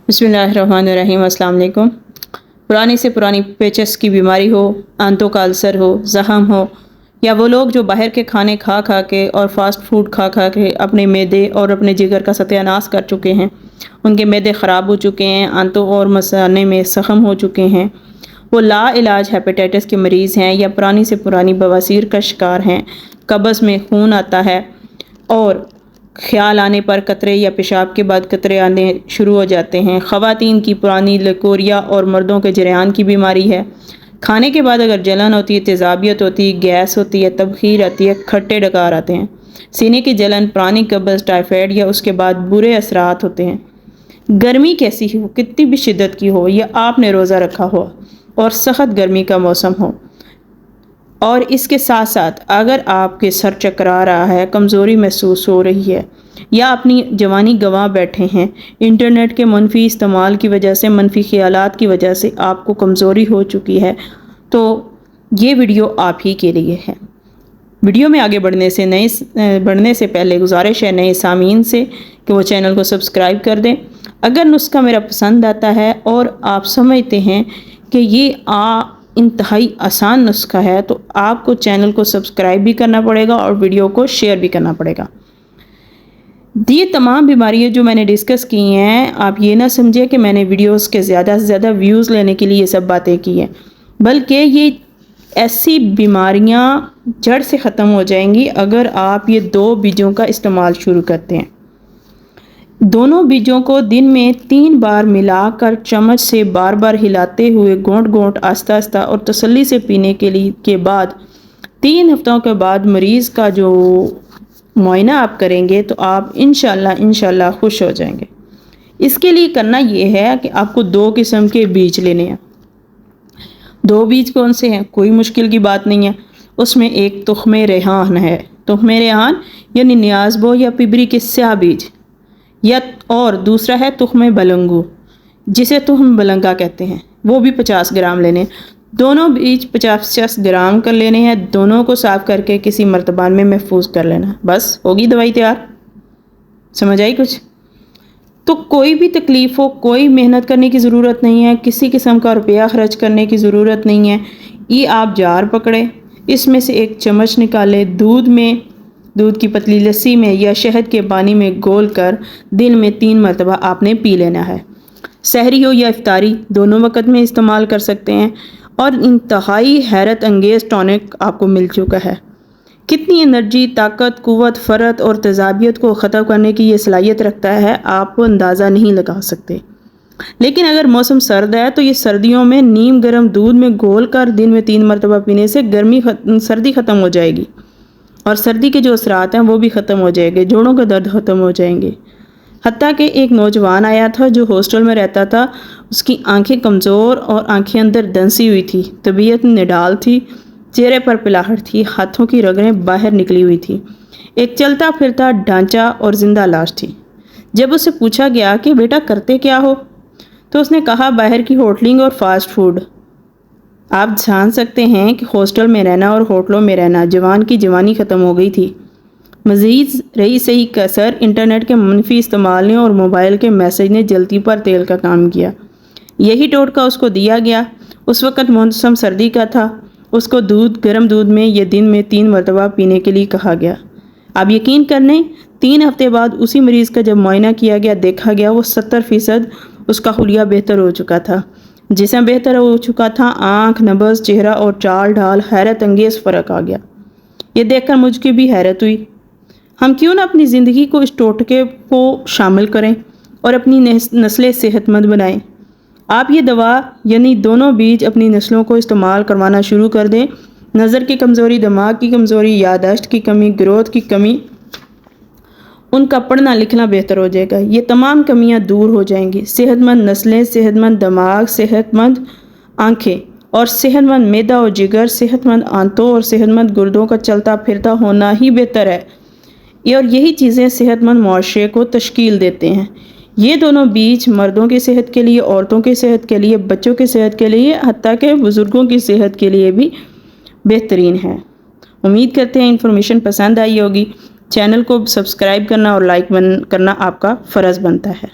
बिस्मिल्लाहिर्रहमानिर्रहीम। अस्सलाम वालेकुम। पुरानी से पुरानी पेचस की बीमारी हो, आंतों का अल्सर हो, ज़ख़म हो, या वो लोग जो बाहर के खाने खा खा के और फास्ट फूड खा खा के अपने मैदे और अपने जिगर का सत्यानाश कर चुके हैं, उनके मैदे ख़राब हो चुके हैं, आंतों और मसाने में ज़ख़म हो चुके हैं, वो ला इलाज हेपेटाइटिस के मरीज़ हैं या पुरानी से पुरानी बवासीर का शिकार हैं, कब्ज़ में खून आता है और ख्याल आने पर कतरे या पेशाब के बाद कतरे आने शुरू हो जाते हैं। ख़वातीन की पुरानी लकोरिया और मर्दों के जरियान की बीमारी है। खाने के बाद अगर जलन होती है, तेज़ाबियत होती है, गैस होती है, तबखीर आती है, खट्टे डकार आते हैं, सीने की जलन, पुरानी कब्ज़, टाइफाइड या उसके बाद बुरे असरात होते हैं। गर्मी कैसी हो, कितनी भी शिद्दत की हो, या आपने रोज़ा रखा हो और सख्त गर्मी का मौसम हो, और इसके साथ साथ अगर आपके सर चकरा रहा है, कमज़ोरी महसूस हो रही है, या अपनी जवानी गंवा बैठे हैं, इंटरनेट के मनफी इस्तेमाल की वजह से, मनफी ख्यालात की वजह से आपको कमज़ोरी हो चुकी है, तो ये वीडियो आप ही के लिए है। वीडियो में आगे बढ़ने से पहले गुजारिश है नए सामीन से कि वो चैनल को सब्सक्राइब कर दें। अगर नुस्खा मेरा पसंद आता है और आप समझते हैं कि ये इंतहाई आसान नुस्खा है, तो आपको चैनल को सब्सक्राइब भी करना पड़ेगा और वीडियो को शेयर भी करना पड़ेगा। ये तमाम बीमारियां जो मैंने डिस्कस की हैं, आप ये ना समझिए कि मैंने वीडियोस के ज़्यादा से ज़्यादा व्यूज़ लेने के लिए ये सब बातें की हैं, बल्कि ये ऐसी बीमारियां जड़ से ख़त्म हो जाएंगी अगर आप ये 2 बीजों का इस्तेमाल शुरू करते हैं। दोनों बीजों को दिन में 3 बार मिलाकर चम्मच से बार बार हिलाते हुए घोंट घोंट आस्ता आस्ता और तसल्ली से पीने के बाद 3 हफ्तों के बाद मरीज़ का जो मुआयना आप करेंगे तो आप इंशाल्लाह खुश हो जाएंगे। इसके लिए करना ये है कि आपको 2 किस्म के बीज लेने हैं। 2 बीज कौन से हैं? कोई मुश्किल की बात नहीं है। उसमें एक तुख्मे रेहान है, तुख्मे रेहान यानी नियाज़बो या पिबरी के स्याह बीज, या और दूसरा है तुख्मे बलंगू जिसे तुख्म बलंगा कहते हैं, वो भी 50 ग्राम लेने। दोनों बीज 50 ग्राम कर लेने हैं। दोनों को साफ़ करके किसी मर्तबान में महफूज कर लेना। बस होगी दवाई तैयार। समझ आई कुछ? तो कोई भी तकलीफ़ हो, कोई मेहनत करने की ज़रूरत नहीं है, किसी किस्म का रुपया खर्च करने की ज़रूरत नहीं है। ये आप जार पकड़े, इसमें से एक चम्मच निकाले, दूध की पतली लस्सी में या शहद के पानी में घोल कर दिन में 3 मरतबा आपने पी लेना है। सहरी हो या इफ्तारी, दोनों वक़्त में इस्तेमाल कर सकते हैं, और इंतहाई हैरत अंगेज़ टॉनिक आपको मिल चुका है। कितनी एनर्जी, ताकत, कुव्वत, फ़रत और तेज़ाबियत को ख़त्म करने की ये सलाहियत रखता है, आप अंदाज़ा नहीं लगा सकते। लेकिन अगर मौसम सर्द है तो ये सर्दियों में नीम गर्म दूध में घोल कर दिन में 3 मरतबा पीने से सर्दी ख़त्म हो जाएगी, और सर्दी के जो असरात हैं वो भी ख़त्म हो जाएंगे, जोड़ों का दर्द ख़त्म हो जाएंगे। हत्ता कि एक नौजवान आया था जो हॉस्टल में रहता था, उसकी आंखें कमज़ोर और आंखें अंदर दंसी हुई थी, तबीयत निडाल थी, चेहरे पर पिलाहट थी, हाथों की रगड़ें बाहर निकली हुई थी, एक चलता फिरता ढांचा और जिंदा लाश थी। जब उससे पूछा गया कि बेटा करते क्या हो, तो उसने कहा बाहर की होटलिंग और फास्ट फूड। आप जान सकते हैं कि हॉस्टल में रहना और होटलों में रहना, जवान की जवानी ख़त्म हो गई थी। मज़ीद रही सही कसर इंटरनेट के मनफी इस्तेमाल ने और मोबाइल के मैसेज ने जल्दी पर तेल का काम किया। यही टोटका उसको दिया गया। उस वक़्त मौसम सर्दी का था। उसको गर्म दूध में या दिन में 3 मरतबा पीने के लिए कहा गया। आप यकीन कर लें, 3 हफ्ते बाद उसी मरीज़ का जब मुआयना किया गया, देखा गया वो 70% उसका हुलिया बेहतर हो चुका था। जिस्म बेहतर हो चुका था, आँख, नब्ज़, चेहरा और चाल ढाल हैरत अंगेज़ फ़र्क आ गया। ये देखकर मुझको भी हैरत हुई। हम क्यों ना अपनी ज़िंदगी को इस टोटके को शामिल करें और अपनी नस्लें सेहतमंद बनाएं। आप ये दवा यानी दोनों बीज अपनी नस्लों को इस्तेमाल करवाना शुरू कर दें। नज़र की कमज़ोरी, दिमाग की कमज़ोरी, याददाश्त की कमी, ग्रोथ की कमी, उनका पढ़ना लिखना बेहतर हो जाएगा। ये तमाम कमियां दूर हो जाएंगी। सेहतमंद नस्लें, सेहतमंद दिमाग, सेहतमंद आँखें और सेहतमंद मैदा और जिगर, सेहतमंद आंतों और सेहतमंद गुर्दों का चलता फिरता होना ही बेहतर है। और यही चीज़ें सेहतमंद मुआशरे को तश्कील देते हैं। ये दोनों बीज मर्दों की सेहत के लिए, औरतों की सेहत के लिए, बच्चों की सेहत के लिए, हत्ता के बुज़ुर्गों की सेहत के लिए भी बेहतरीन है। उम्मीद करते हैं इन्फॉर्मेशन पसंद आई होगी। चैनल को सब्सक्राइब करना और लाइक करना आपका फ़र्ज़ बनता है।